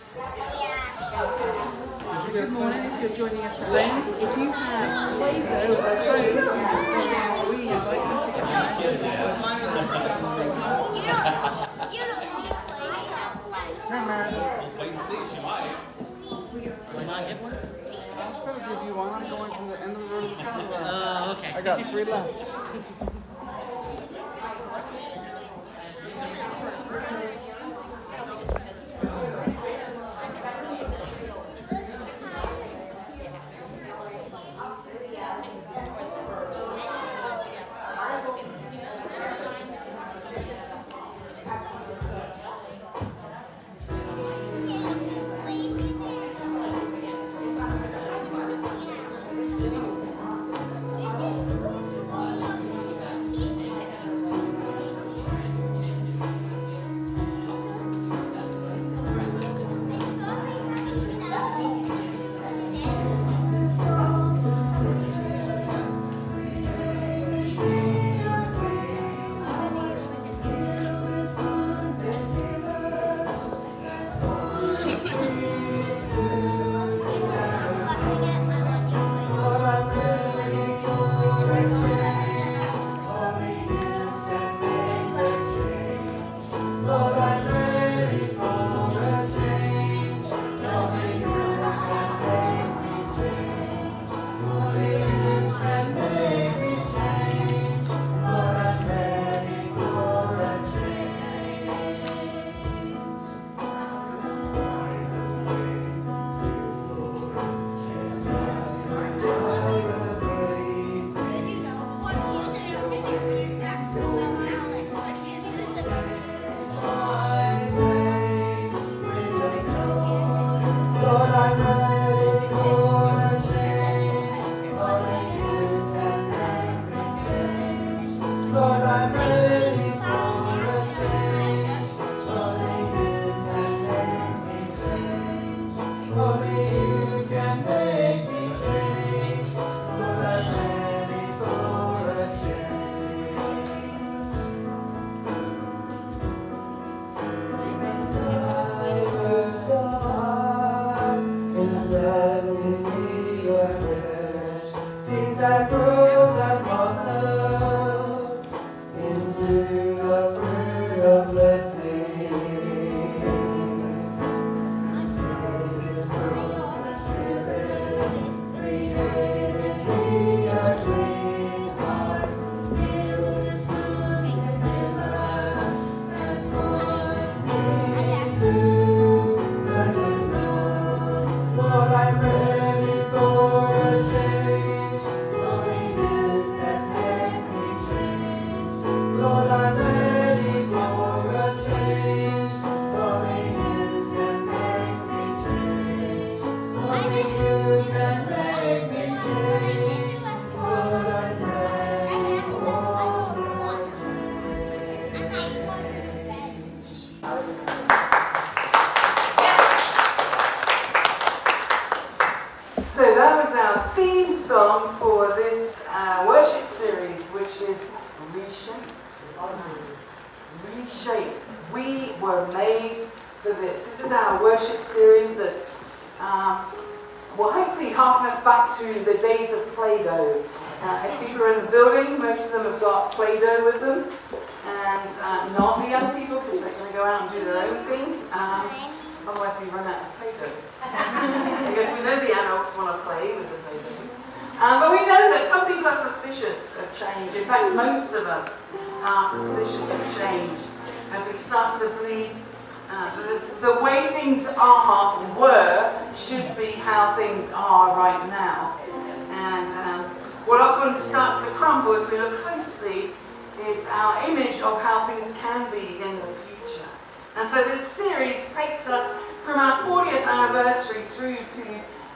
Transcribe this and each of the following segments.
Good morning, if you're joining us at home. If you have Play-Doh or food, we invite you to come and join us. Wait and see, she might. I might get one. I was going to give you one. I'm going from the end of the room to the front of the room. Oh, okay. I got 3 left. So that was our theme song for this worship series, which is Reshaped. Reshaped. We were made for this. This is our worship series that will hopefully harken us back to the days of Play-Doh. If people are in the building, most of them have got Play-Doh with them, and not the young people because they're going to go out and do their own thing. Otherwise we run out of Play-Doh. Because we know the adults want to play with the Play-Doh. But we know that some people are suspicious of change. In fact, most of us are suspicious of change as we start to believe the way things were should be how things are right now. And what often starts to crumble, if we look closely, is our image of how things can be in the future. And so this series takes us from our 40th anniversary through to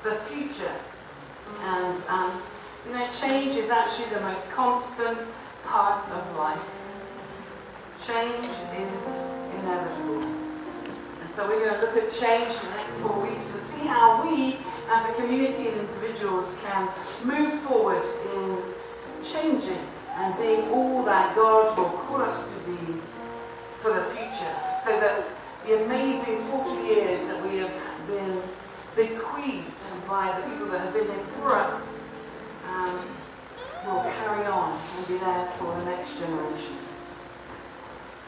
the future. And change is actually the most constant part of life. Change is inevitable. And so we're going to look at change in the next 4 weeks to see how we, as a community and individuals, can move forward in changing and being all that God will call us to be for the future, so that the amazing 40 years that we have been bequeathed by the people that have been there for us will carry on and be there for the next generations.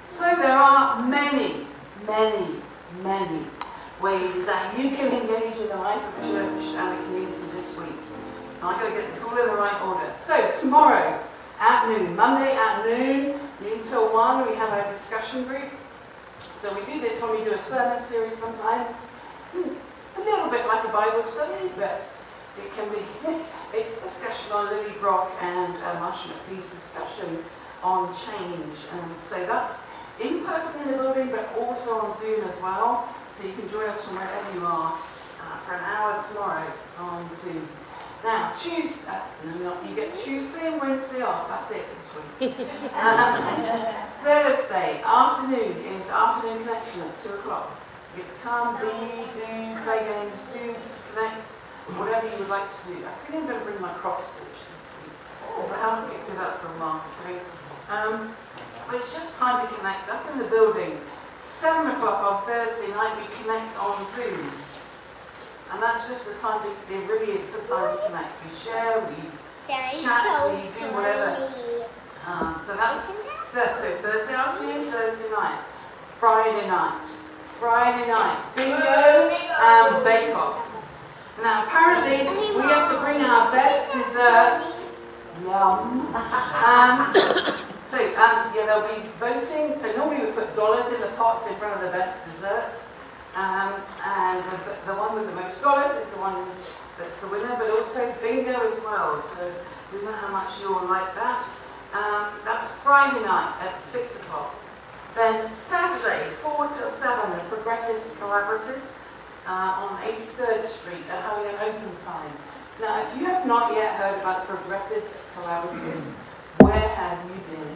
So there are many, many, many ways that you can engage in the life of the church and the community this week. And I've got to get this all in the right order. So tomorrow at noon, Monday at noon till 1, we have our discussion group. So we do this when we do a sermon series sometimes. A little bit like a Bible study, but it can be, it's discussion on Lily Brock and Marsha McPhee's discussion on change. And so that's in person in the building, but also on Zoom as well. So you can join us from wherever you are for an hour tomorrow on Zoom. Now, Tuesday, you get Tuesday and Wednesday off. That's it this week. Thursday afternoon is afternoon connection at 2 o'clock. You get to come, be, do, play games, do, connect, whatever you would like to do. I think I'm going to bring my cross stitch this week, because I haven't picked it up from marketing. But it's just time to connect. That's in the building. 7 o'clock on Thursday night, we connect on Zoom. And that's just the time it really is the time to connect. We share, we chat, we do whatever. So that's Thursday afternoon, Thursday night. Friday night. Bingo and bake off. Now apparently we have to bring our best desserts. Yum. So yeah, there'll be voting. So normally we put dollars in the pots in front of the best desserts. And the one with the most dollars is the one that's the winner, but also bingo as well. So we know how much you'll like that. That's Friday night at 6 o'clock. Then Saturday, 4 till 7, a Progressive Collaborative on 83rd Street. They're having an open time. Now, if you have not yet heard about the Progressive Collaborative, where have you been?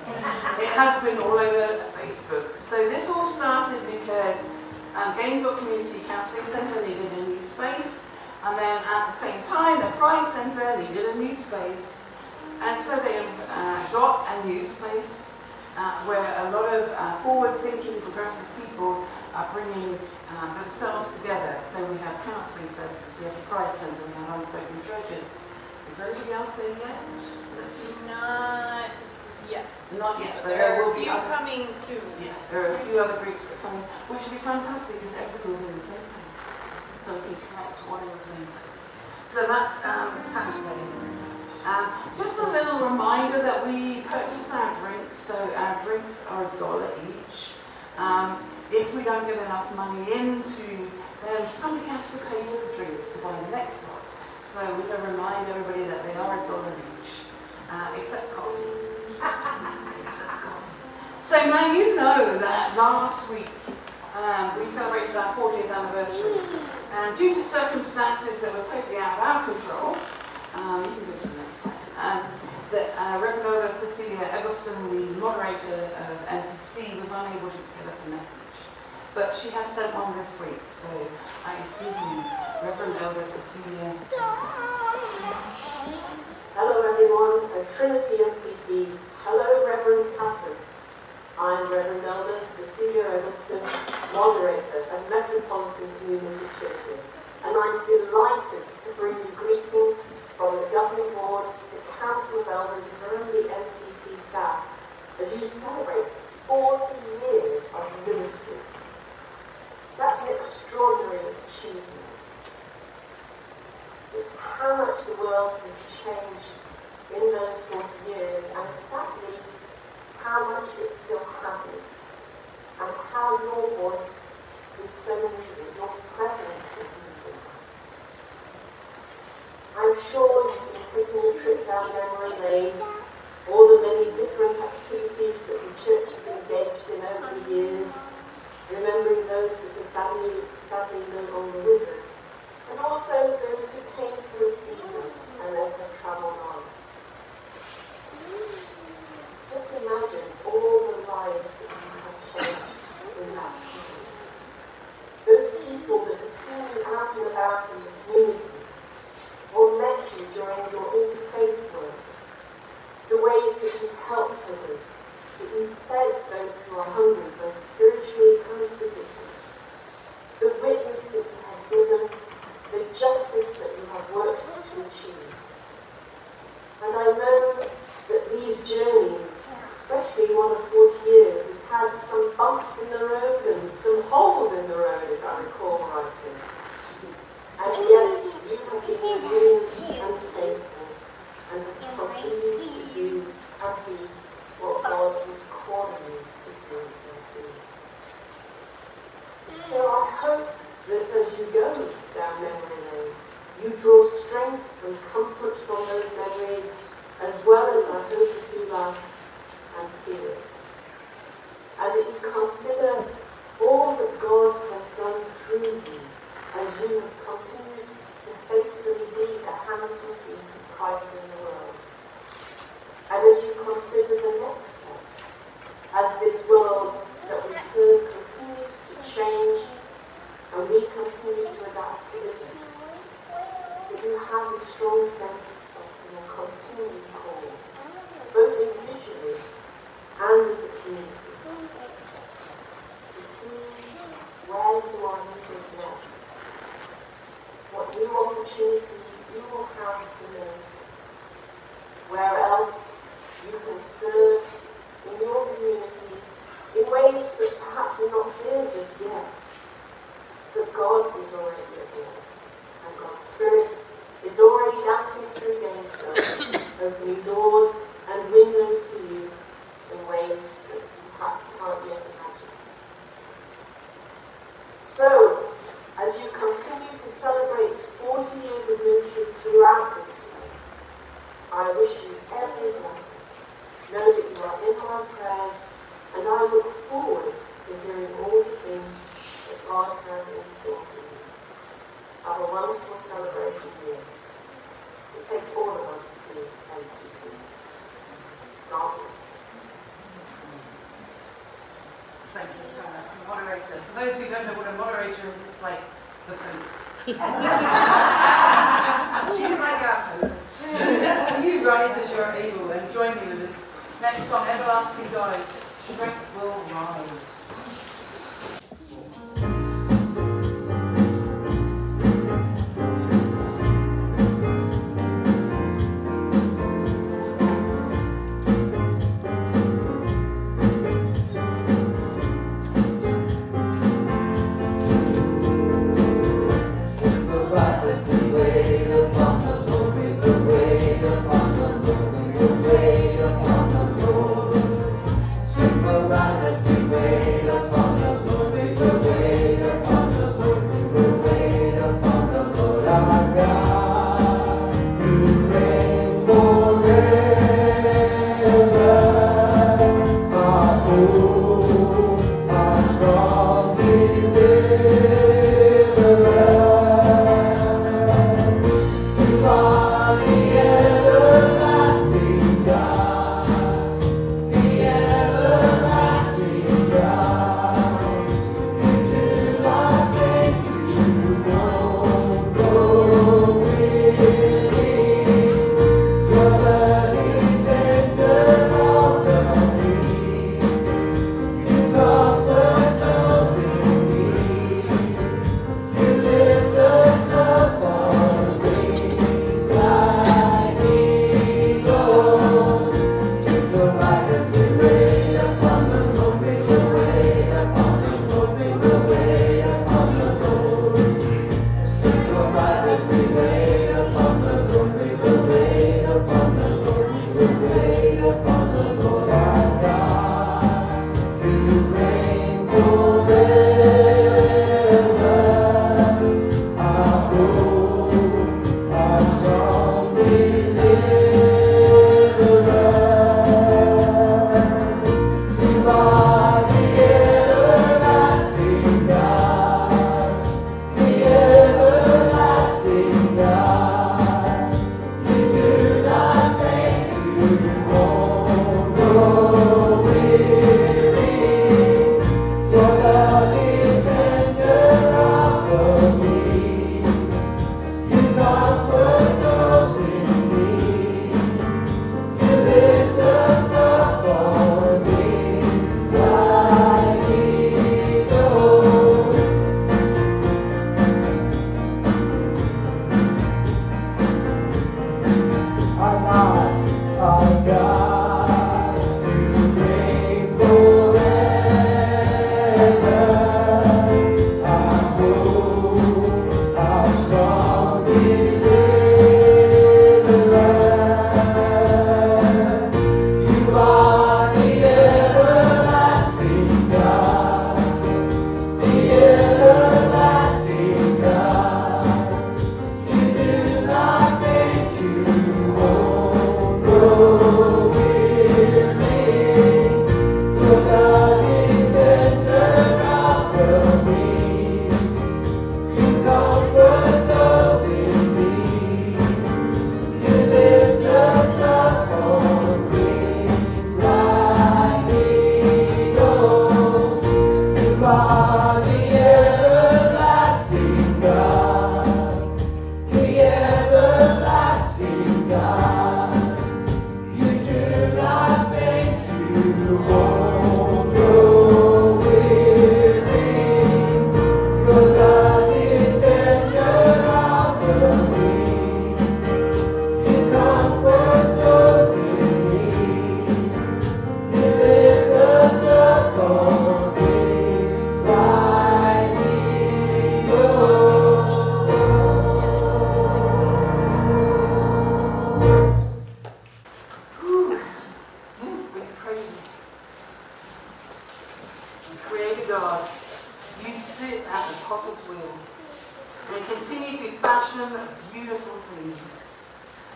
It has been all over Facebook. So this all started because Gainesville Community Counselling Centre needed a new space, and then at the same time the Pride Centre needed a new space, and so they got a new space where a lot of forward-thinking, progressive people are bringing themselves together. So we have counselling services, we have the Pride Centre, we have unspoken churches. Is there anybody else there yet? Not yet. Not yet, but There are will a be few other. coming soon. Yeah, there are a few other groups that come in, which would be fantastic because everybody will be in the same place. So we can connect all in the same place. So that's Saturday. Just a little reminder that we purchase our drinks, so our drinks are $1 each. If we don't get enough money into, then somebody has to pay for the drinks to buy the next one. So we're going to remind everybody that they are $1 each, except coffee. So now you know that last week we celebrated our 40th anniversary, and due to circumstances that were totally out of our control, you can go to the next slide, that Reverend Elder Cecilia Eggleston, the moderator of MCC, was unable to give us a message. But she has sent one this week, so I give you Reverend Elder Cecilia Eggleston. Hello everyone at Trinity MCC. Hello Reverend Catherine. I'm Reverend Elder Cecilia Eggleston, moderator of Metropolitan Community Churches, and I'm delighted to bring you greetings from the Governing Board, the Council of Elders, and the MCC staff as you celebrate 40 years of ministry. That's an extraordinary achievement. It's how much the world has changed in those 40 years, and sadly, how much it still hasn't, and how your voice is so needed, your presence is needed. I'm sure you've been taking a trip down memory lane, all the many different activities that the church has engaged in over the years, remembering those that are sadly no longer with us, and also those who came for a season and then have travelled on. Just imagine all the lives that you have changed in that time. Those people that have seen you out and about in the community, or met you during your interfaith work, the ways that you've helped others, that you've fed those who are hungry, both spiritually and physically, road and some holes in the road, if I recall rightly. And yet you have been resilient and faithful and have continued to do and be what God is calling you to do and be. So I hope that as you go down memory lane, you draw strength and comfort from those memories, as well as I hope a few laughs and tears. And that you consider all that God has done through you as you have continued to faithfully be the hands and feet of Christ in the world. And as you consider the next steps, as this world that we serve continues to change and we continue to adapt to it, that you have a strong sense of your continued call, both individually and as a community, to see where you are needed next, what new opportunity you will have to minister, where else you can serve in your community in ways that perhaps are not clear just yet, but God is already at work, and God's Spirit is already dancing through Gainsborough, opening doors and windows for you in ways that you perhaps can't yet imagine. So, as you continue to celebrate 40 years of ministry throughout this year, I wish you every blessing. Know that you are in my prayers, and I look forward to hearing all the things that God has in store for you. Have a wonderful celebration year. It takes all of us to be MCC. God bless. Thank you, Sarah. Moderator. For those who don't know what a moderator is, it's like the Pope. She's like our Pope. You rise as you're able and join me with this next song, Everlasting Guides. Strength will rise. As we wait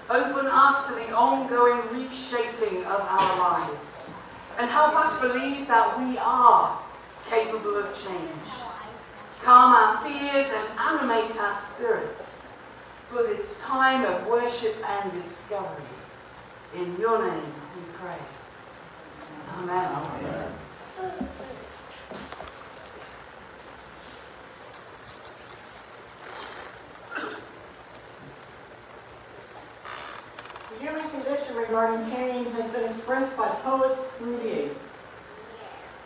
Open us to the ongoing reshaping of our lives and help us believe that we are capable of change. Calm our fears and animate our spirits for this time of worship and discovery. In your name we pray. Amen. Amen. The human condition regarding change has been expressed by poets through the ages.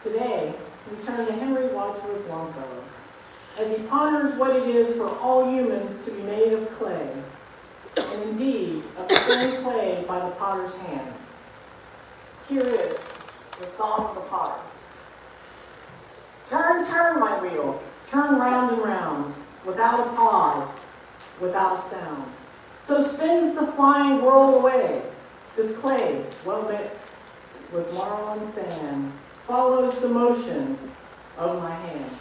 Today, we turn to Henry Wadsworth Longfellow as he ponders what it is for all humans to be made of clay, and indeed of the same clay by the potter's hand. Here is the Song of the Potter. Turn, turn, my wheel, turn round and round, without a pause, without a sound. So spins the flying world away. This clay, well mixed with marl and sand, follows the motion of my hand.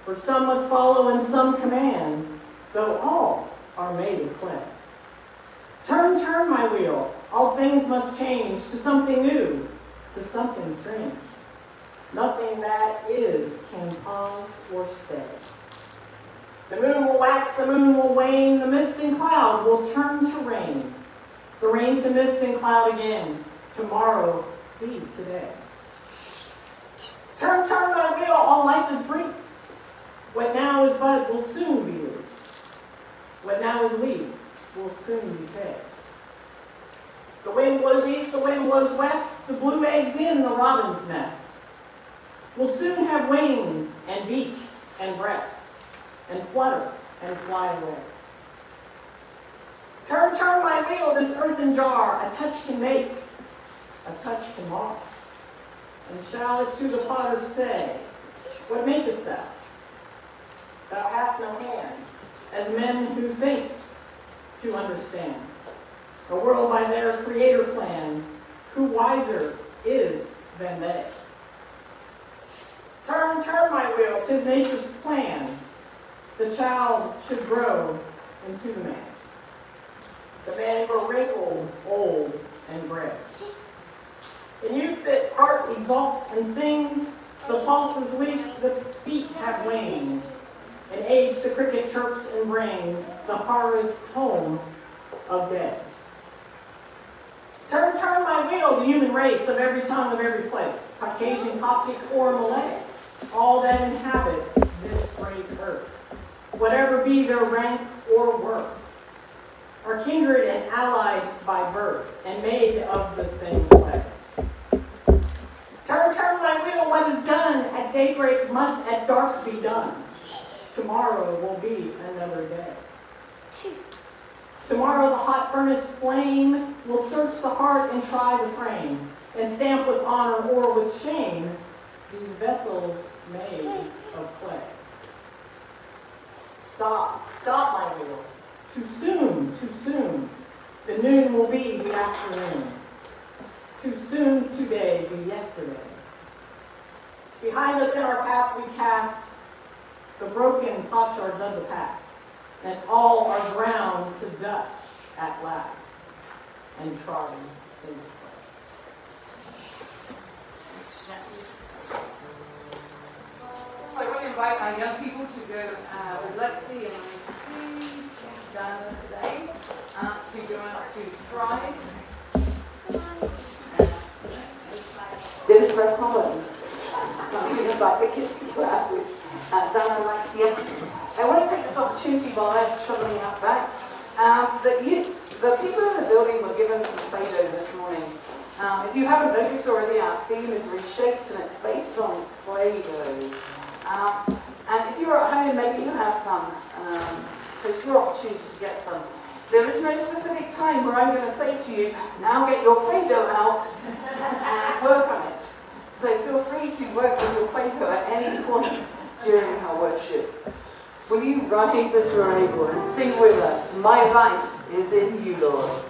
For some must follow and some command, though all are made of clay. Turn, turn, my wheel. All things must change to something new, to something strange. Nothing that is can pause or stay. The moon will wax, the moon will wane, the mist and cloud will turn to rain. The rain to mist and cloud again, tomorrow be today. Turn, turn, my wheel, all life is brief. What now is bud will soon be leaf. What now is leaf will soon be dead. The wind blows east, the wind blows west, the blue eggs in the robin's nest. Will soon have wings and beak and breast, and flutter and fly away. Turn, turn, my wheel, this earthen jar, a touch can make, a touch can mar. And shall it to the potter say, what makest thou? Thou hast no hand, as men who think to understand. A world by their creator planned, who wiser is than they. Turn, turn, my wheel, 'tis nature's plan. The child should grow into the man. The man grow wrinkled, old, and gray. In youth that heart exalts and sings, the pulses leap, the feet have wings. In age the cricket chirps and brings the harvest home of day. Turn, turn, my wheel, the human race of every tongue, of every place, Caucasian, Coptic, or Malay, all that inhabit this great earth, whatever be their rank or worth, are kindred and allied by birth, and made of the same clay. Turn, turn, my wheel, what is done at daybreak must at dark be done. Tomorrow will be another day. Tomorrow the hot furnace flame will search the heart and try the frame, and stamp with honor or with shame these vessels made of clay. Stop, stop, my wheel. Too soon, too soon. The noon will be the afternoon. Too soon today be yesterday. Behind us in our path we cast the broken potsherds of the past, and all are ground to dust at last, and trodden into clay. So I want to invite our young people to go with Lexi and Dana today to go out to Thrive. Didn't press my button. So I'm going to invite the kids to go out with Dan and Alexia. I want to take this opportunity while I'm shoveling out back, the people in the building were given some Play-Doh this morning. If you haven't noticed already, our theme is reshaped and it's based on Play-Doh. And if you're at home, maybe you have some. So it's your opportunity to get some. There is no specific time where I'm going to say to you, now get your Play-Doh out and work on it. So feel free to work with your Play-Doh at any point during our worship. Will you rise as you're able and sing with us, My life is in you, Lord.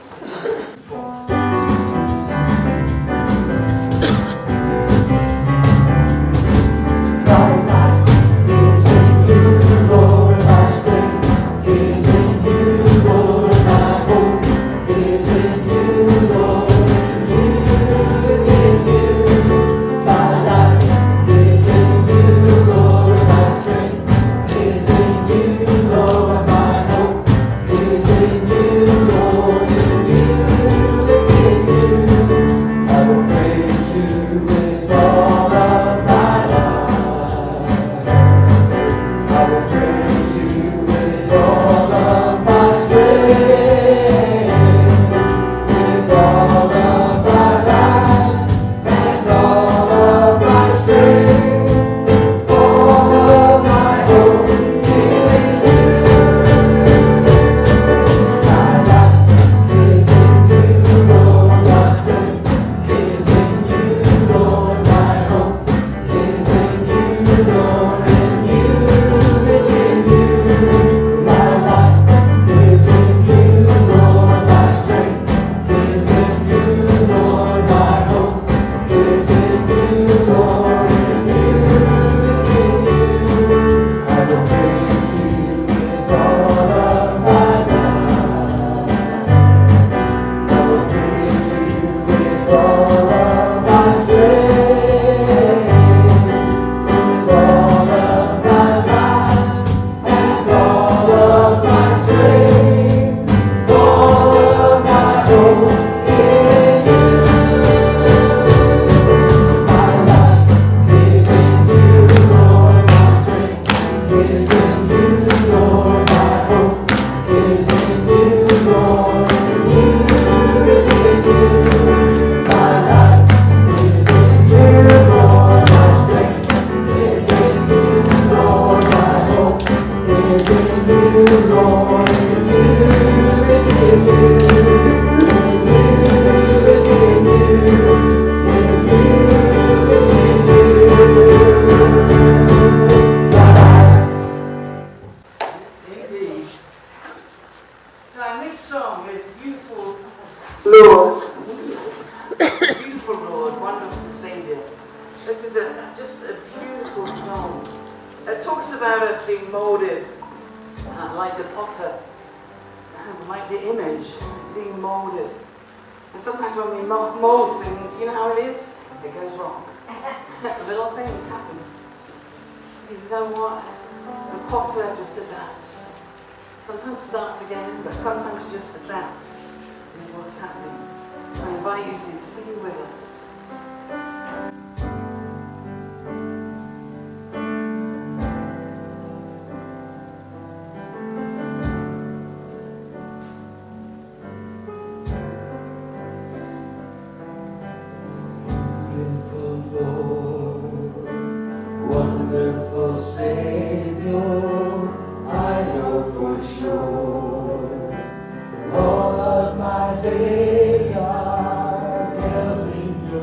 All of my days are held in your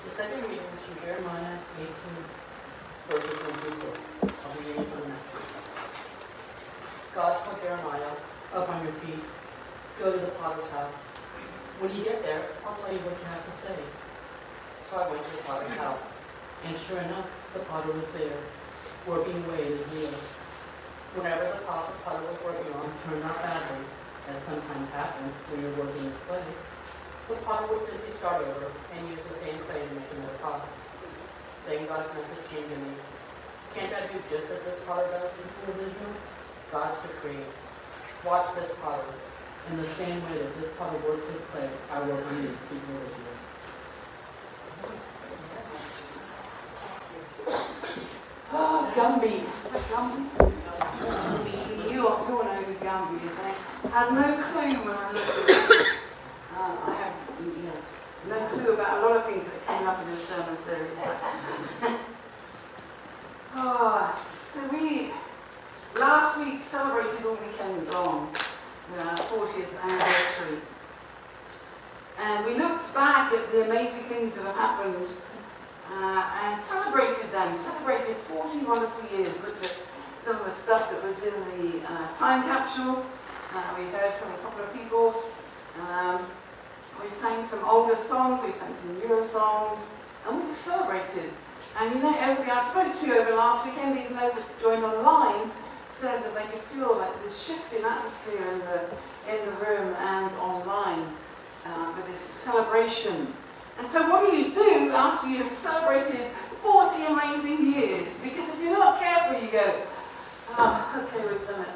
The second reading is from Jeremiah 18, verses 1 through 6. I'll be reading from the message. God told Jeremiah, up on your feet, go to the potter's house. When you get there, I'll tell you what you have to say. So I went to the potter's house, and sure enough, the potter was there, working away at his wheel. Whenever the potter was working on turned out badly, as sometimes happens when you're working with clay, the potter would simply start over and use the same clay to make another pot. Then God's message came to me. Can't I do just as this potter does in the of Israel? God's decree. Watch this potter. In the same way that this potter works his clay, I work on you, people of Israel. Oh, Gumby. Is that Gumby? See, you all know who Gumby is, eh? I had no clue when I looked at it. I have, yes, no clue about a lot of things that came up in the sermon series. So we, last week, celebrated all weekend long our 40th anniversary. And we looked back at the amazing things that have happened and celebrated them, celebrated 40 wonderful years, looked at some of the stuff that was in the time capsule. We heard from a couple of people. We sang some older songs, we sang some newer songs, and we celebrated. And you know, everybody I spoke to over last weekend, even those that joined online, said that they could feel like this shift in atmosphere in the room and online with this celebration. And so what do you do after you've celebrated 40 amazing years? Because if you're not careful, you go, oh, okay, we've done it.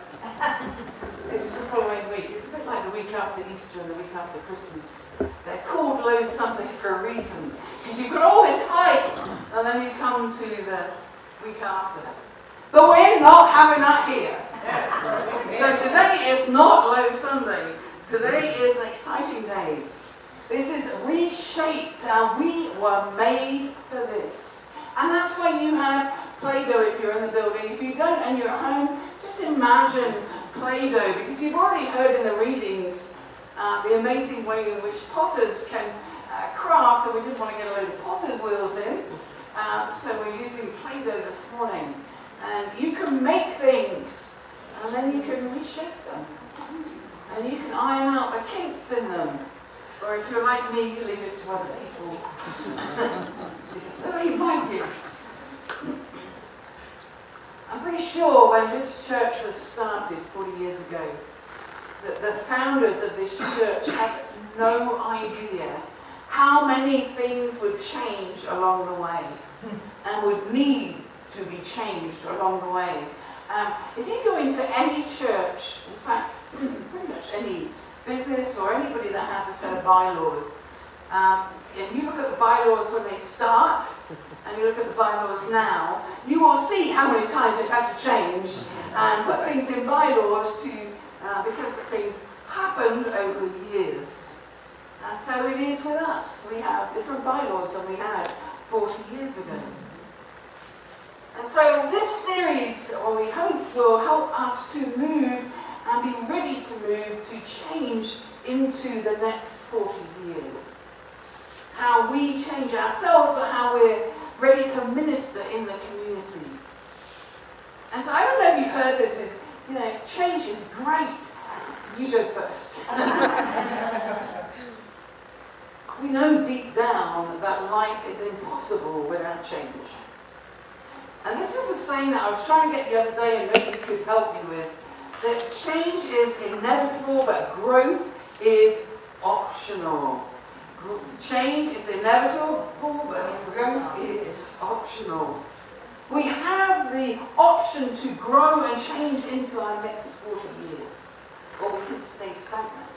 It's the following week. It's a bit like the week after Easter and the week after Christmas. They're called Low Sunday for a reason. Because you've got all this hype, and then you come to the week after. But we're not having that here. So today is not Low Sunday. Today is an exciting day. This is reshaped, and we were made for this. And that's why you have Play-Doh if you're in the building. If you don't and you're at home, just imagine Play-Doh, because you've already heard in the readings the amazing way in which potters can craft, and we didn't want to get a load of potter's wheels in, so we're using Play-Doh this morning. And you can make things, and then you can reshape them, and you can iron out the kinks in them. Or if you're like me, you leave it to other people. So you might be. I'm pretty sure when this church was started 40 years ago, that the founders of this church had no idea how many things would change along the way and would need to be changed along the way. If you go into any church, in fact, pretty much any business or anybody that has a set of bylaws, if you look at the bylaws when they start and you look at the bylaws now, you will see how many times they've had to change and put things in bylaws to because things happened over the years. So it is with us. We have different bylaws than we had 40 years ago. And so this series, or we hope, will help us to move and be ready to move to change into the next 40 years. How we change ourselves, but how we're ready to minister in the community. And so I don't know if you've heard this, is, you know, change is great. You go first. We know deep down that life is impossible without change. And this was a saying that I was trying to get the other day and nobody could help me with. That change is inevitable, but growth is optional. Change is inevitable, but growth is optional. We have the option to grow and change into our next 40 years, or we can stay stagnant.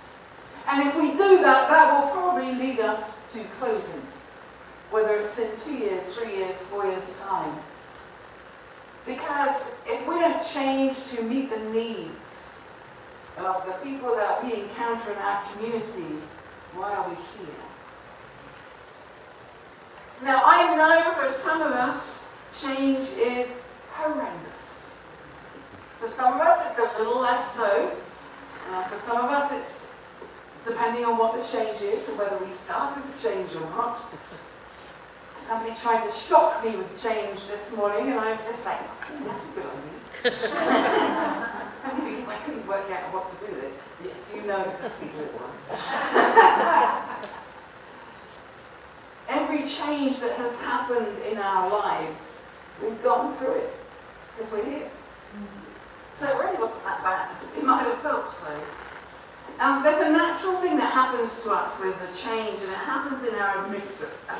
And if we do that, that will probably lead us to closing, whether it's in 2 years, 3 years, 4 years' time. Because if we don't change to meet the needs of the people that we encounter in our community, why are we here? Now, I know for some of us, change is horrendous. For some of us, it's a little less so. For some of us, it's depending on what the change is and whether we started the change or not. Somebody tried to shock me with change this morning, and I'm just like, oh, that's good on you. Because I couldn't work out what to do with it. Yes, you know exactly who it was. Every change that has happened in our lives, we've gone through it because we're here. So it really wasn't that bad. It might have felt so. There's a natural thing that happens to us with the change, and it happens in our amygdala. I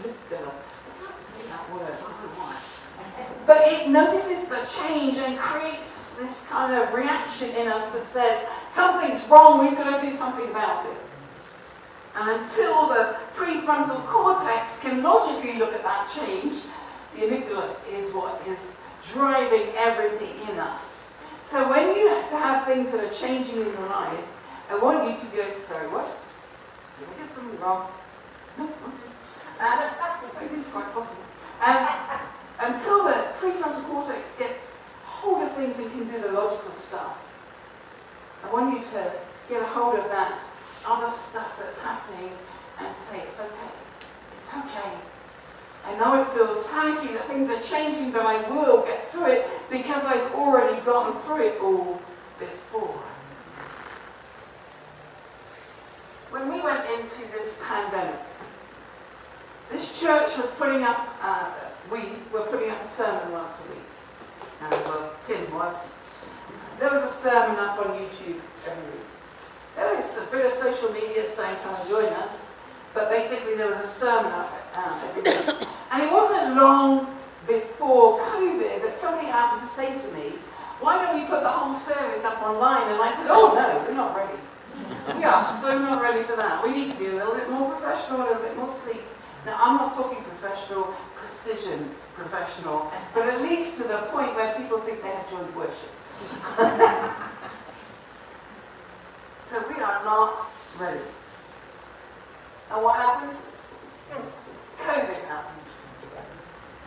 can't say that word, I don't know why. But it notices the change and creates this kind of reaction in us that says, something's wrong, we've got to do something about it. And until the prefrontal cortex can logically look at that change, the amygdala is what is driving everything in us. So when you have to have things that are changing in your lives, I want you to go, sorry, what? Did I get something wrong? It is quite possible. Until the prefrontal cortex gets hold of things and can do the logical stuff, I want you to get a hold of that other stuff that's happening and say, it's okay. It's okay. I know it feels panicky that things are changing, but I will get through it because I've already gotten through it all before. When we went into this pandemic, this church was putting up, we were putting up a sermon once a week. Well, Tim was. There was a sermon up on YouTube every week. There was a bit of social media saying, come and join us. But basically there was a sermon up every week. And it wasn't long before COVID that somebody happened to say to me, why don't we put the whole service up online? And I said, oh no, we're not ready. We are so not ready for that. We need to be a little bit more professional, a little bit more sleek. Now, I'm not talking professional, precision professional, but at least to the point where people think they have joined worship. So we are not ready. And what happened? COVID happened.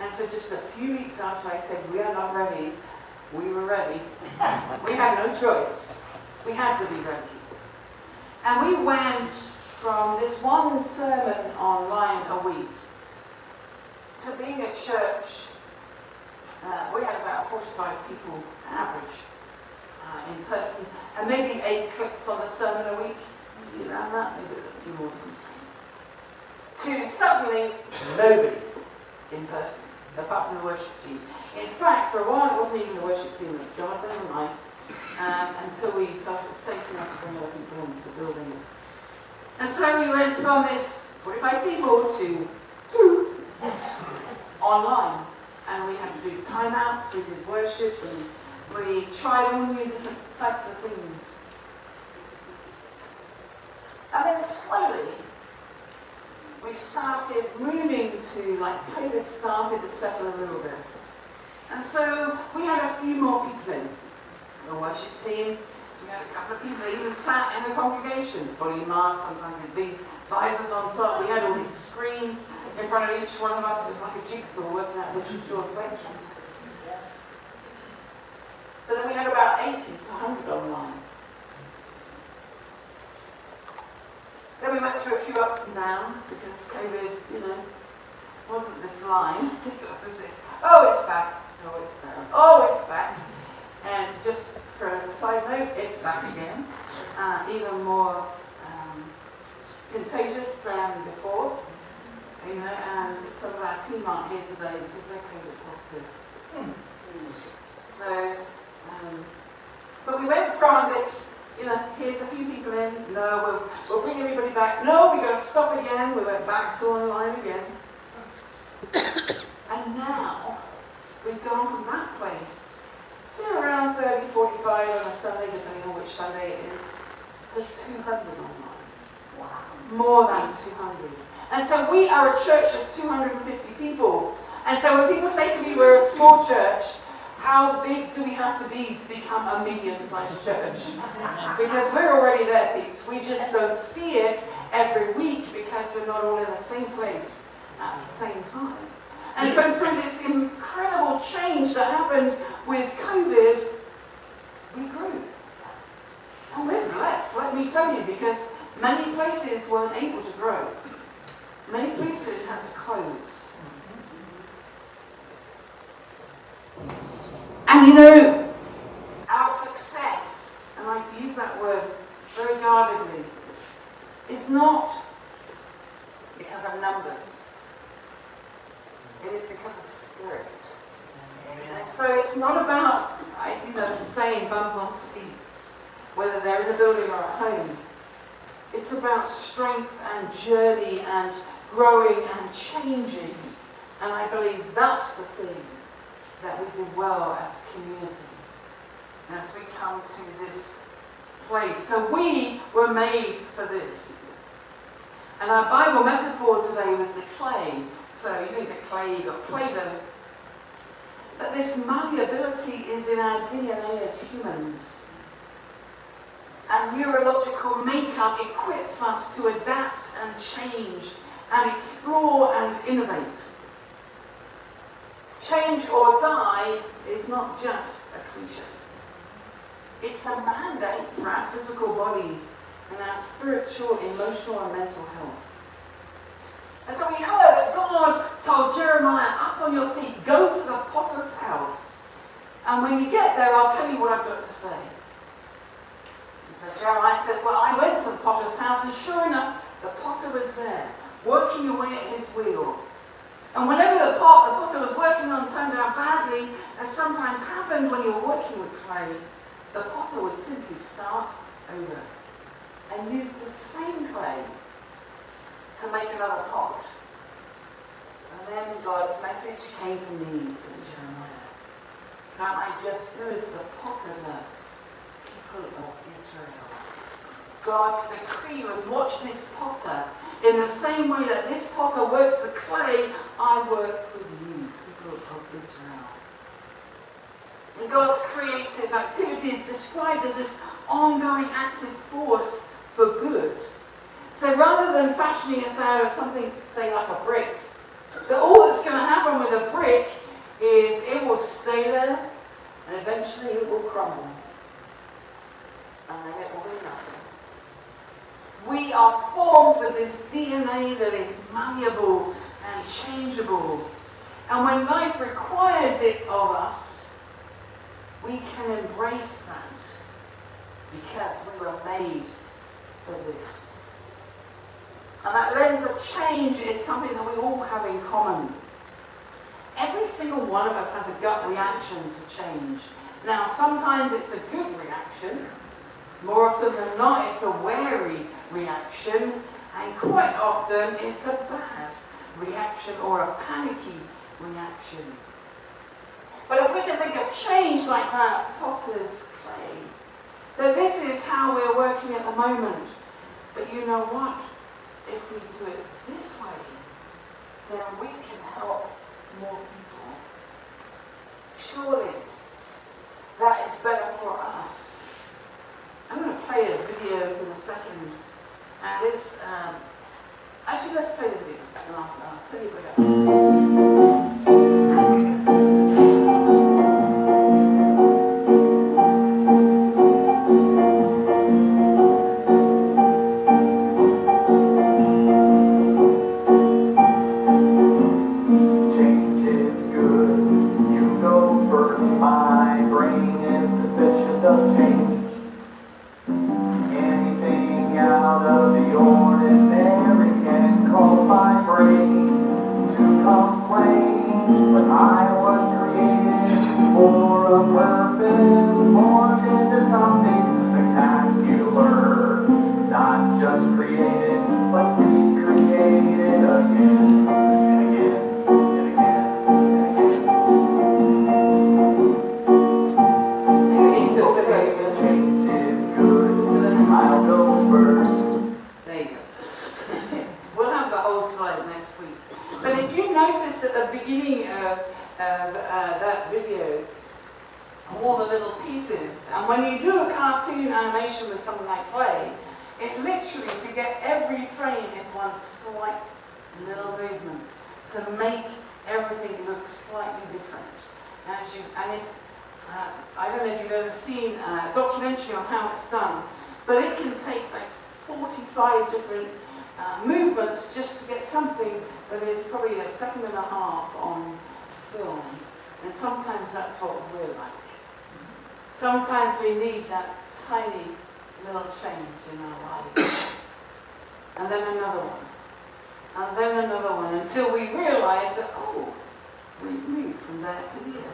And so just a few weeks after I said we are not ready, we were ready. We had no choice. We had to be ready. And we went from this one sermon online a week to being at church. We had about 45 people average in person, and maybe 8 clicks on a sermon a week. Maybe around that, maybe a few more sometimes. To suddenly nobody in person, apart from the worship team. In fact, for a while it wasn't even the worship team, it was Jonathan and I, until we felt it safe enough to bring other people into the building. And so we went from this 45 people to 2 online. And we had to do timeouts, we did worship, and we tried all new different types of things. And then slowly, we started moving to, like, COVID started to settle a little bit. And so we had a few more people in the worship team. We had a couple of people that even sat in the congregation, fully masked, sometimes with these visors on top. We had all these screens in front of each one of us. It was like a jigsaw working out which was your section. But then we had about 80 to 100 online. Then we went through a few ups and downs because COVID, wasn't this line. It was this, oh, it's back. Oh, it's back. Oh, it's back. And just for a side note, it's back again. Even more contagious than before. And some of our team aren't here today because they're COVID positive. So, but we went from this, here's a few people in, no, we'll bring everybody back. No, we've got to stop again. We went back to online again. And now, we've gone from that place to around 30, 45 on a Sunday, depending on which Sunday it is, to 200 online. Wow. More than 200. And so we are a church of 250 people. And so when people say to me, we're a small church, how big do we have to be to become a medium-sized church? Because we're already there, peeps. We just don't see it every week because we're not all in the same place at the same time. And so through this incredible change that happened with COVID, we grew. And we're blessed, let me tell you, because many places weren't able to grow. Many places had to close. And our success, and I use that word very guardedly, is not because of numbers. It is because of spirit. And so it's not about, saying bums on seats, whether they're in the building or at home. It's about strength and journey and growing and changing. And I believe that's the thing that we do well as community. As we come to this place. So we were made for this. And our Bible metaphor today was the clay. So you think of clay, you've got Play-Doh. But this malleability is in our DNA as humans. And neurological makeup equips us to adapt and change and explore and innovate. Change or die is not just a cliche. It's a mandate for our physical bodies and our spiritual, emotional, and mental health. And so we heard that God told Jeremiah, up on your feet, go to the potter's house. And when you get there, I'll tell you what I've got to say. And so Jeremiah says, well, I went to the potter's house, and sure enough, the potter was there, working away at his wheel. And whenever the potter was working on turned out badly, as sometimes happened when you're working with clay, the potter would simply start over and use the same clay to make another pot. And then God's message came to me, said Jeremiah. Can't I just do as the potter does, people of Israel? God's decree was, watch this potter. In the same way that this potter works the clay, I work with you, people of Israel. And God's creative activity is described as this ongoing active force for good. So rather than fashioning us out of something, say like a brick, that all that's going to happen with a brick is it will stay there and eventually it will crumble. And then it will be nothing. We are formed with this DNA that is malleable and changeable. And when life requires it of us, we can embrace that because we were made for this. And that lens of change is something that we all have in common. Every single one of us has a gut reaction to change. Now, sometimes it's a good reaction. More often than not, it's a wary reaction. And quite often, it's a bad reaction or a panicky reaction. But if we can think of change like that potter's clay, then this is how we're working at the moment. But you know what? If we do it this way, then we can help more people. Surely, that is better for us. I'm going to play a video in a second. And this, actually let's play the video and I'll tell you what Change is good, you go first. My brain is suspicious of change. Anything out of the ordinary can cause my brain to complain. But I was created for a purpose, formed into something spectacular. Not just created, but recreated again and again and again and again. Change is good. I'll go first. There you go. We'll have the whole slide next week. But if you notice at the beginning of that video, all the little pieces, and when you do a cartoon animation with something like clay, it literally, to get every frame, is one slight little movement to make everything look slightly different. I don't know if you've ever seen a documentary on how it's done, but it can take like 45 different movements just to get something that is probably a second and a half on film. And sometimes that's what we're like. Sometimes we need that tiny little change in our lives. And then another one. And then another one, until we realize that, oh, we've moved from there to here.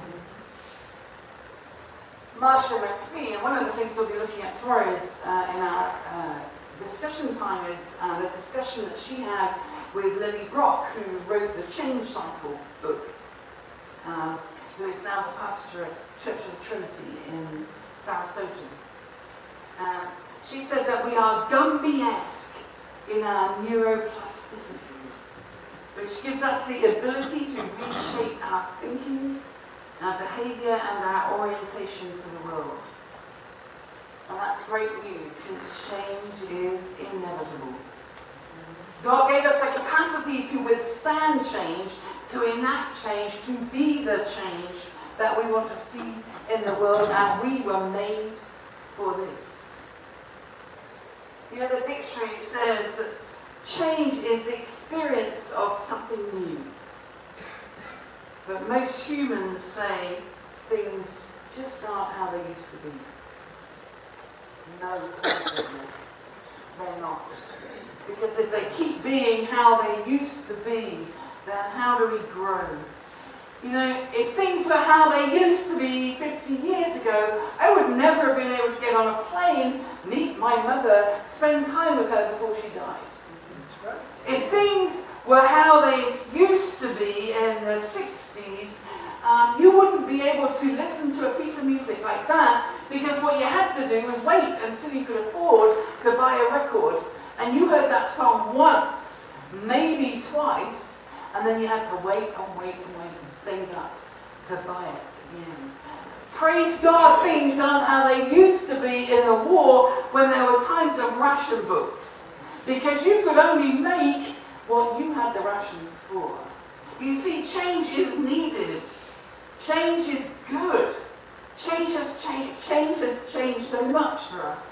Marcia McPhee, and one of the things we'll be looking at tomorrow is, in our discussion time, is the discussion that she had with Lily Brock, who wrote the Change Cycle book, who is now the pastor at Church of the Trinity in Sarasota. She said that we are Gumby-esque in our neuroplasticity, which gives us the ability to reshape our thinking, our behavior, and our orientation to the world. And that's great news, since change is inevitable. God gave us the capacity to withstand change, to enact change, to be the change that we want to see in the world, and we were made for this. You know, the dictionary says that Change is the experience of something new. But most humans say things just aren't how they used to be. No, thank goodness, they're not. Because if they keep being how they used to be, then how do we grow? You know, if things were how they used to be 50 years ago, I would never have been able to get on a plane, meet my mother, spend time with her before she died. If things were how they used to be in the 60s, you wouldn't be able to listen to a piece of music like that, because what you had to do was wait until you could afford to buy a record. And you heard that song once, maybe twice, and then you had to wait and wait and wait and save up to buy it again. Praise God, things aren't how they used to be in the war when there were times of ration books. Because you could only make what you had the rations for. You see, change is needed. Change is good. Change has changed so much for us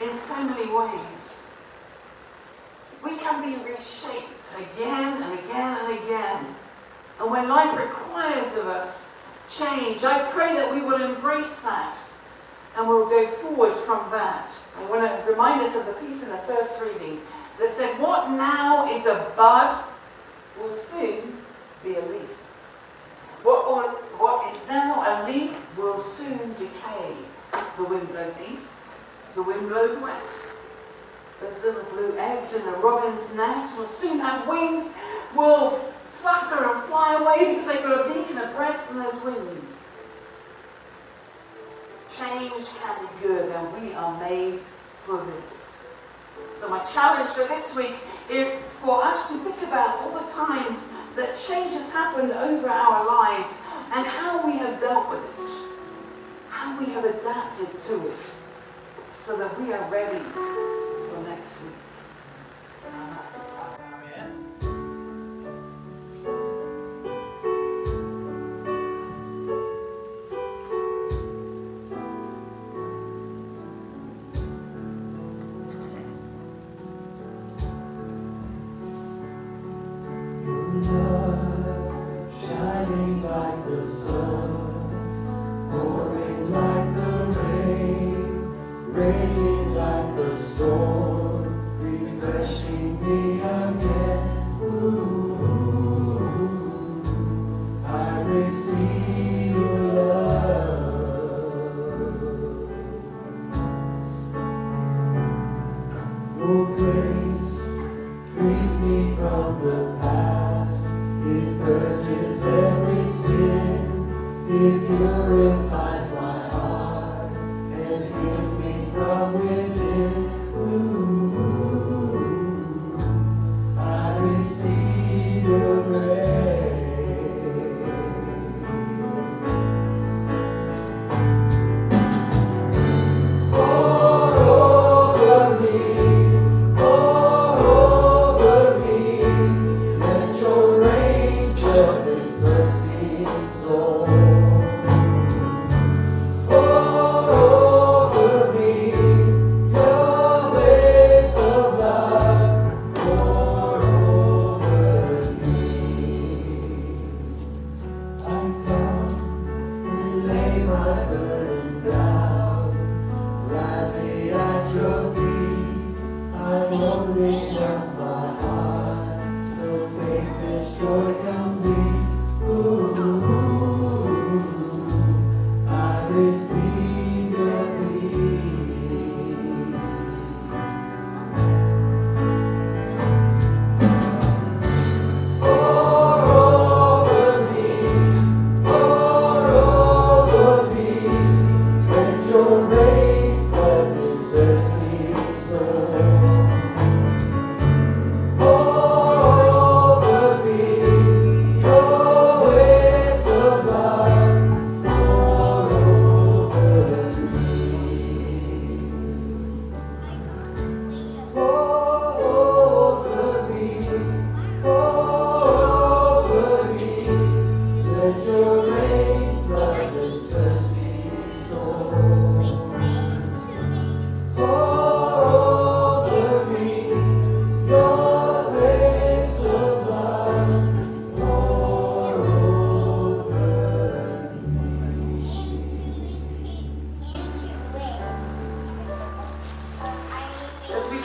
in so many ways. We can be reshaped again and again and again. And when life requires of us change, I pray that we will embrace that and we'll go forward from that. I want to remind us of the piece in the first reading that said, what now is a bud will soon be a leaf. What is now a leaf will soon decay. The wind blows east, the wind blows west. Those little blue eggs in the robin's nest will soon have wings, will flutter and fly away because they've got a beak and a breast and those wings. Change can be good, and we are made for this. So my challenge for this week is for us to think about all the times that change has happened over our lives and how we have dealt with it, how we have adapted to it, so that we are ready for next week.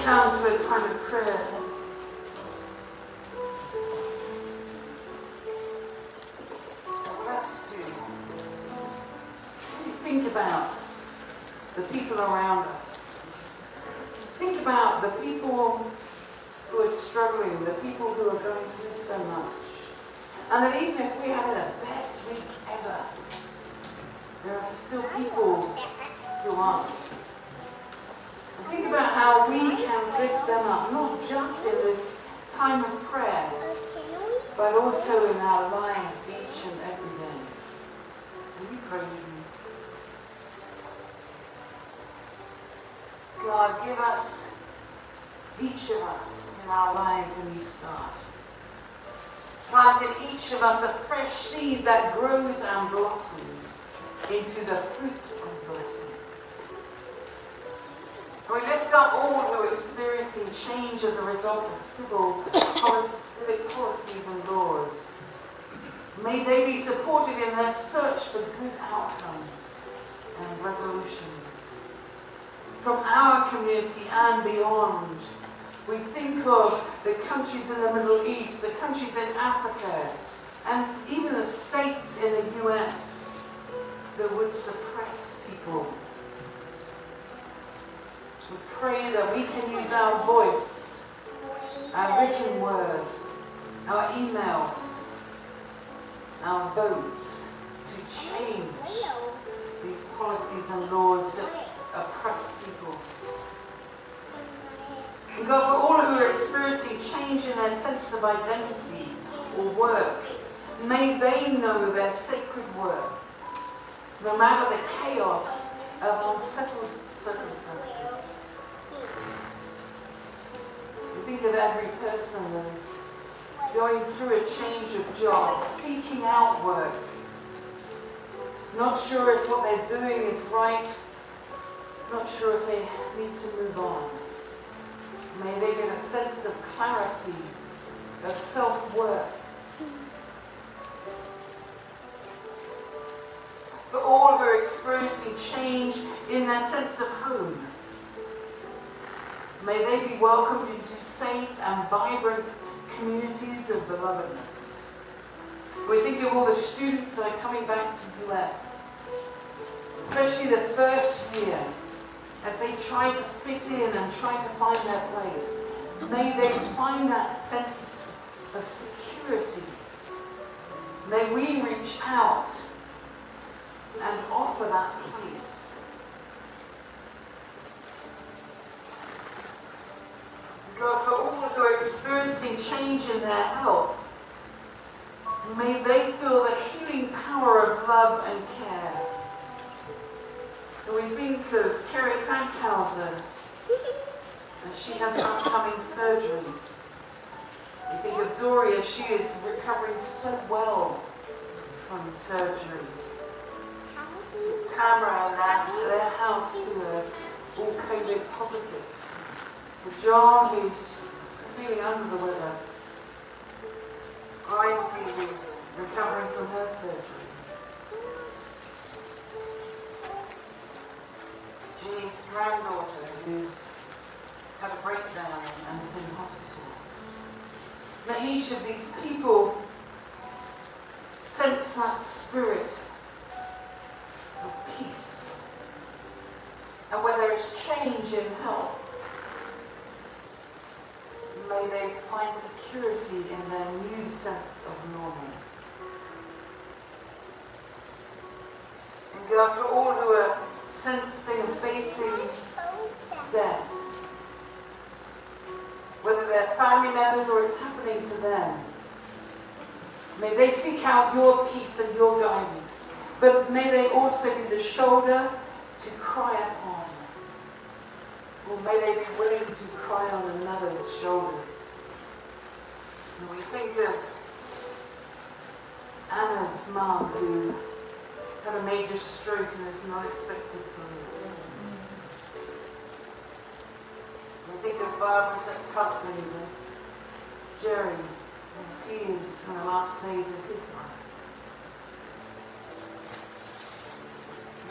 come to a time of prayer. I want us to think about the people around us. Think about the people who are struggling, the people who are going through so much. And that even if we have the best week ever, there are still people who aren't. And think about how we can lift them up, not just in this time of prayer, but also in our lives each and every day. Will you pray with me? God, give us, each of us, in our lives a new start. Plant in each of us a fresh seed that grows and blossoms into the fruit of blessing. And we lift up all who are experiencing change as a result of civic policies and laws. May they be supported in their search for good outcomes and resolutions. From our community and beyond, we think of the countries in the Middle East, the countries in Africa, and even the states in the US that would suppress people. We pray that we can use our voice, our written word, our emails, our votes to change these policies and laws that oppress people. And God, for all who are experiencing change in their sense of identity or work, may they know their sacred worth, no matter the chaos of unsettled circumstances. We think of every person that is going through a change of job, seeking out work, not sure if what they're doing is right, not sure if they need to move on. May they get a sense of clarity, of self-worth. For all who are experiencing change in their sense of home, may they be welcomed into safe and vibrant communities of belovedness. We think of all the students that are coming back to UF, especially the first year, as they try to fit in and try to find their place. May they find that sense of security. May we reach out and offer that place. God, for all who are experiencing change in their health, may they feel the healing power of love and care. And we think of Kerry Fankhauser, and she has upcoming surgery. We think of Doria, she is recovering so well from surgery. Tamara and their house who are all COVID positive. For John, who's feeling under the weather. Grindsey, who's recovering from her surgery. Jean's granddaughter, who's had a breakdown and is in hospital. May each of these people sense that spirit of peace. And where there is change in health, may they find security in their new sense of normal. And God, for all who are sensing and facing death, whether they're family members or it's happening to them, may they seek out your peace and your guidance, but may they also be the shoulder to cry upon, or may they be willing to cry on another's shoulders. And we think of Anna's mum, who had a major stroke and is not expected to live. We think of Barbara's ex-husband, Jerry, as he is in the last days of his life.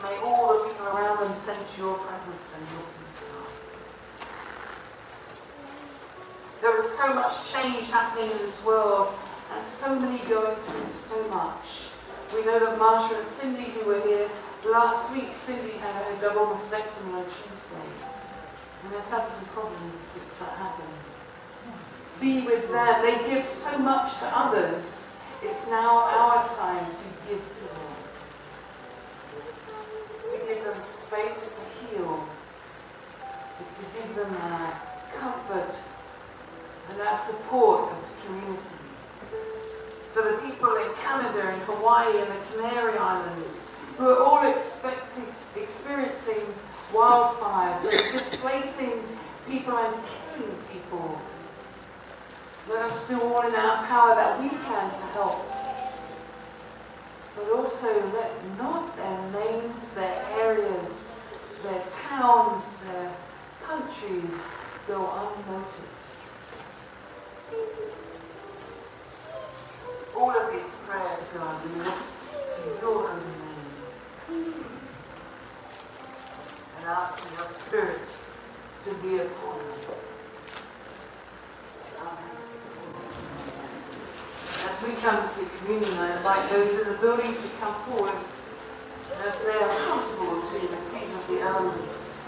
May all the people around them sense your presence and your peace, God. There is so much change happening in this world, and so many going through so much. We know that Marsha and Cindy, who were here last week, Cindy had a double mastectomy on Tuesday. And there's had some problems since that happened. Be with them. They give so much to others. It's now our time to give to them. To give them space to heal. To give them comfort and our support as a community. For the people in Canada and Hawaii and the Canary Islands who are all experiencing wildfires and displacing people and killing people. Let us do all in our power that we can to help. But also let not their names, their areas, their towns, their countries go unnoticed. All of these prayers, God, we lift to your holy name. And ask for your Spirit to be upon them. Amen. As we come to communion, I invite those in the building to come forward as they are comfortable to receive of the elements.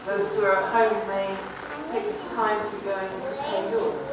Those who are at home may take this time to go and prepare yours.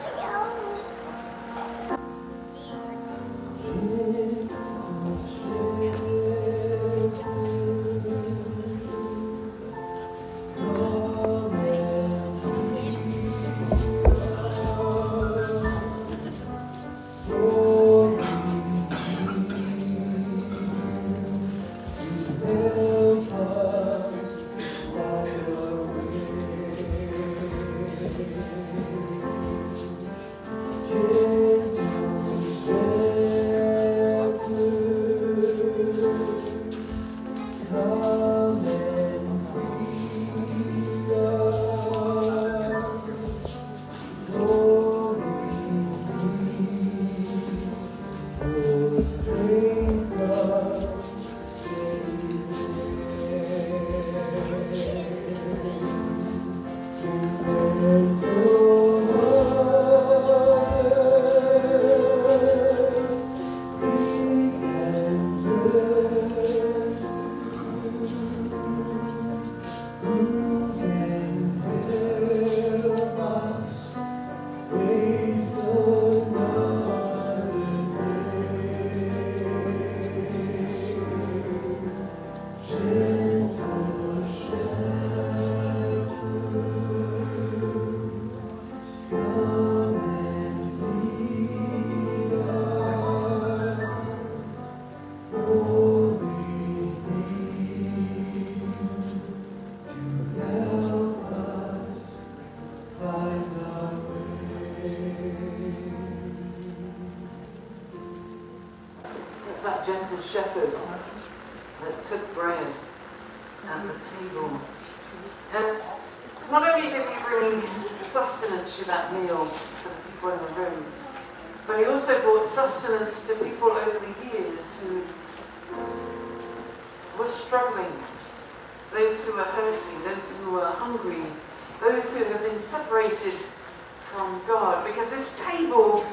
That gentle shepherd that took bread at the table. And not only did he bring sustenance to that meal for the people in the room, but he also brought sustenance to people over the years who were struggling, those who were hurting, those who were hungry, those who have been separated from God. Because this table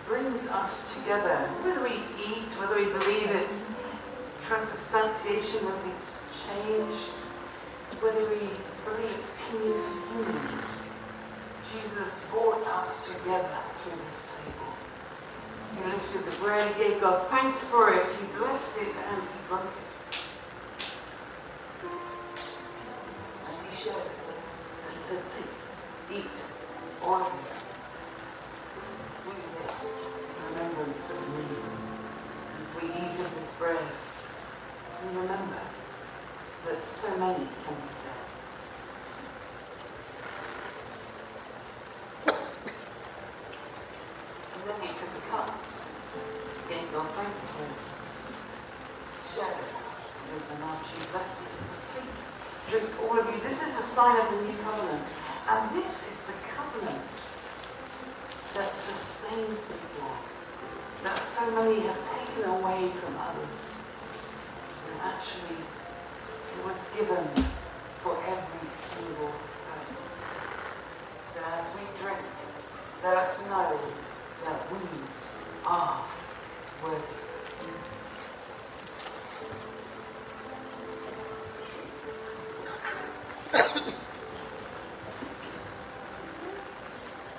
brings us together. Whether we eat, whether we believe it's transubstantiation, whether it's changed, whether we believe it's community union, Jesus brought us together through this table. He lifted the bread, he gave God thanks for it, he blessed it, and he broke it. And he shared it and said, "Take, eat, all of it. Do this in remembrance of me." As we eat of this bread, we remember that so many can be dead. And then he took a cup, gave God thanks for it, shared it with the mouth, she blessed it. See, drink all of you. This is a sign of the new covenant. And this is the covenant that sustains people, that so many have taken away from others. And actually, it was given for every single person. So as we drink Let us know that we are worthy.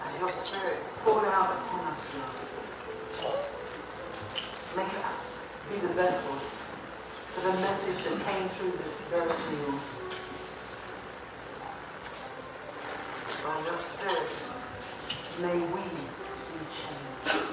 And your Spirit is poured out upon us, Lord. Make us be the vessels for the message that came through this very meal. By your Spirit, may we be changed.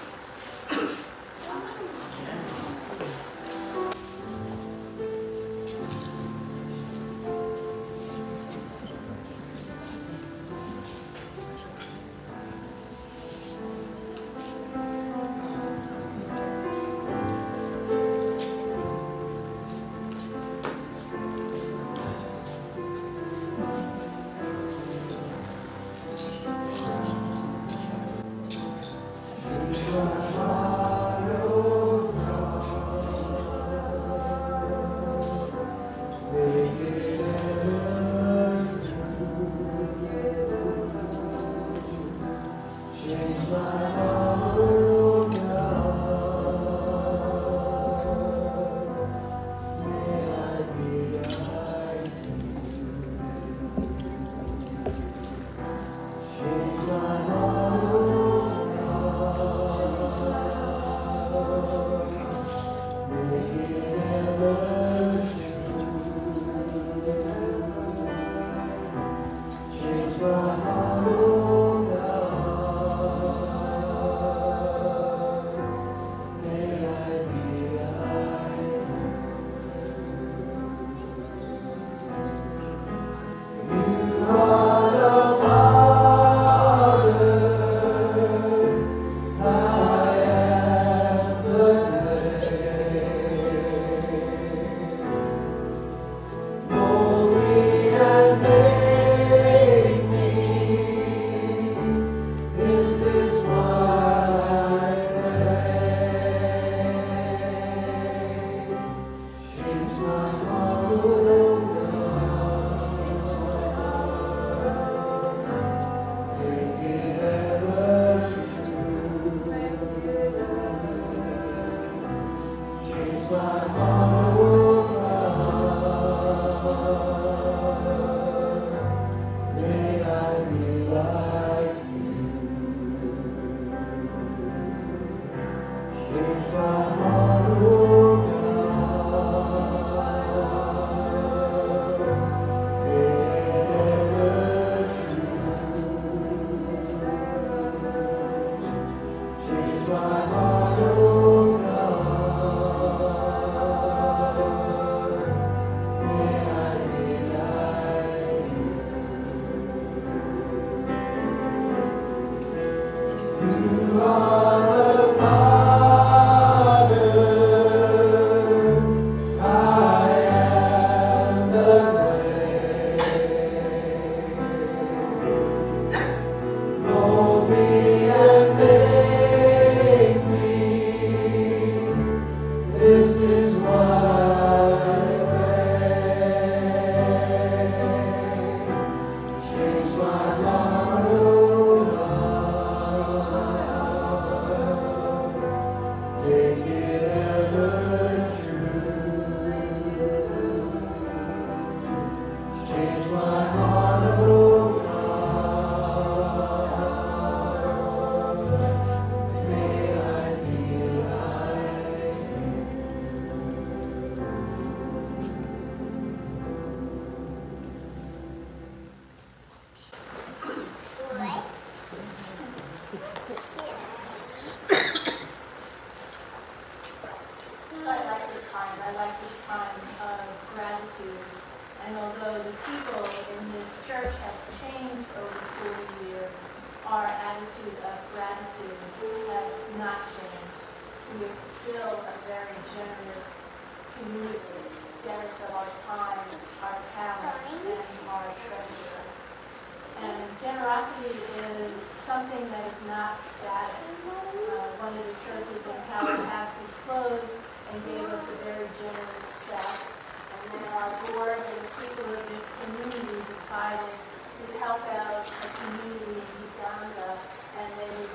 Decided to help out a community in Uganda, and they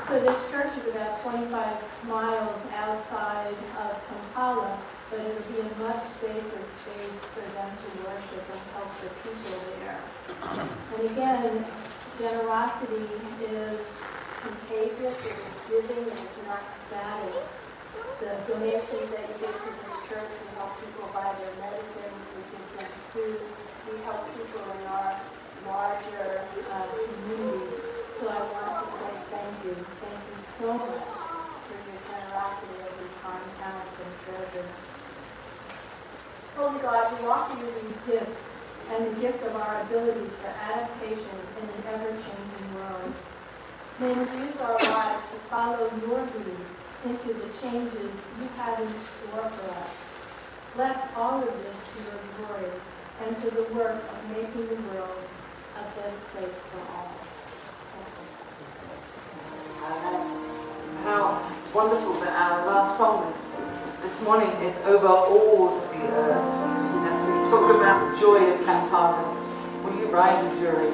So this church is about 25 miles outside of Kampala, but it would be a much safer space for them to worship and help the people there. And again, generosity is contagious, it is giving, and it's not static. The donations that you give to this church, we help people buy their medicines, we give them food, we help people in our larger community. So I want to say thank you so much for your generosity of your time, talents, and treasure. Holy God, we offer you these gifts and the gift of our abilities for adaptation in an ever-changing world. May we use our lives to follow your lead into the changes you have in store for us. Bless all of this to your glory and to the work of making the world a better place for all. How wonderful that our last song this morning is over all of the earth. As we talk about the joy of Kampala, will you rise in jury?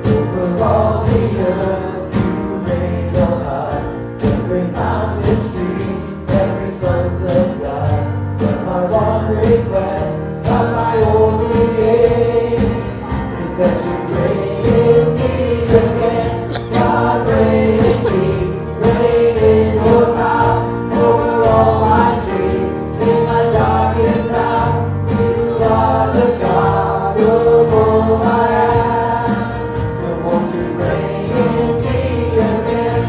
Over all the earth you made a heart, every mountain, sea, every sunset sky. But my one request, not my only aim, is that you reign in me again. God, reign in me, reign in your power, over all my dreams, in my darkest hour. You are the God of all I am. Won't you reign in me again?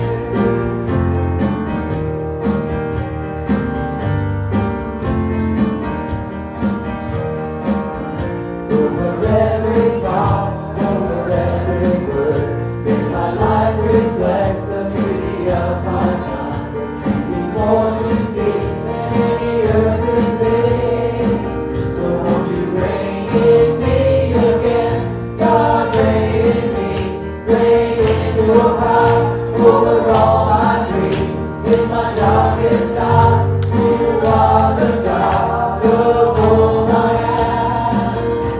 Over every thought, over every word, may my life reflect the beauty of my God. Be more to me than any earthly thing. So won't you reign in me again? God, reign in me, reign in your power, over all my dreams, in my darkest hour. You are the God of all I am.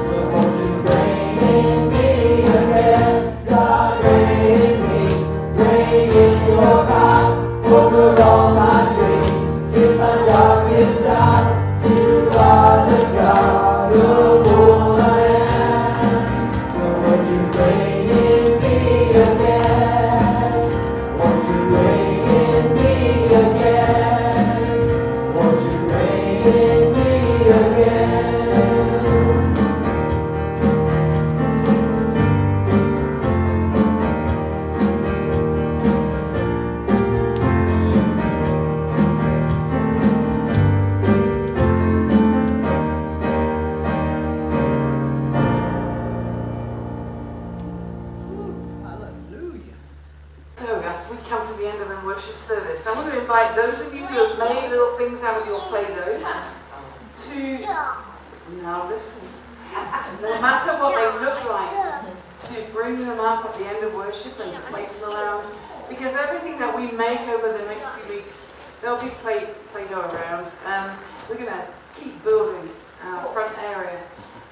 So won't you reign in me again? God, reign in me, reign in your power, over all my dreams, in my darkest hour. You are the God of all I am. So won't you reign in me again? Won't you reign in me again? Won't you reign in me again? Hallelujah. So, as we come to the end of the worship service, I want to invite those of you who have made little things out of your Play-Doh to, now listen, no matter what they look like, to bring them up at the end of worship and place them around. Because everything that we make over the next few weeks, there'll be Play-Doh around. We're going to keep building our front area.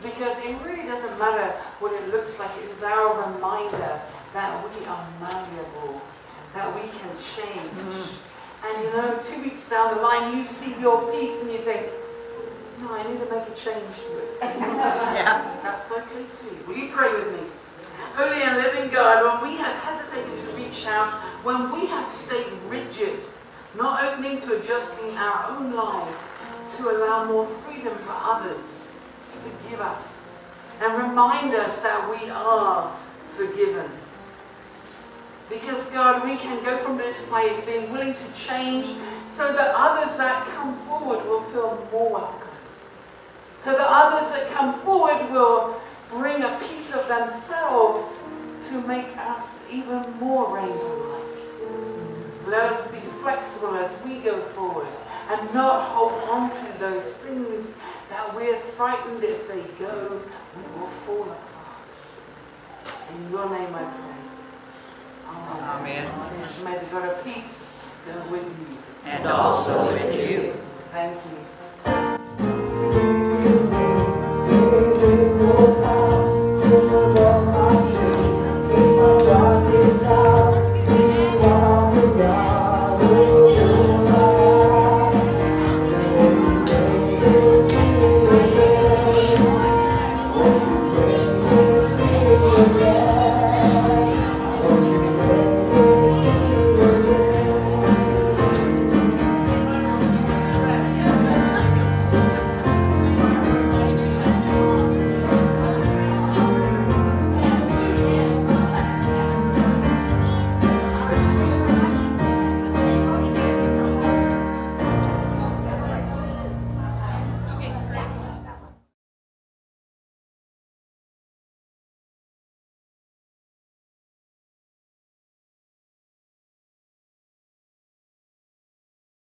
Because it really doesn't matter what it looks like. It is our reminder that we are malleable, that we can change. And you know, 2 weeks down the line, you see your piece and you think, no, I need to make a change to it. Yeah. That's okay too. Will you pray with me? Holy and living God, when we have hesitated to reach out, when we have stayed rigid, not opening to adjusting our own lives to allow more freedom for others, forgive us and remind us that we are forgiven. Because God, we can go from this place being willing to change so that others that come forward will feel more welcome. So that others that come forward will bring a piece of themselves to make us even more rainbow-like. Let us be flexible as we go forward and not hold on to those things that we're frightened if they go, we will fall apart. In your name I pray. Amen. Amen. May the God of peace and with me. and also with you. Thank you.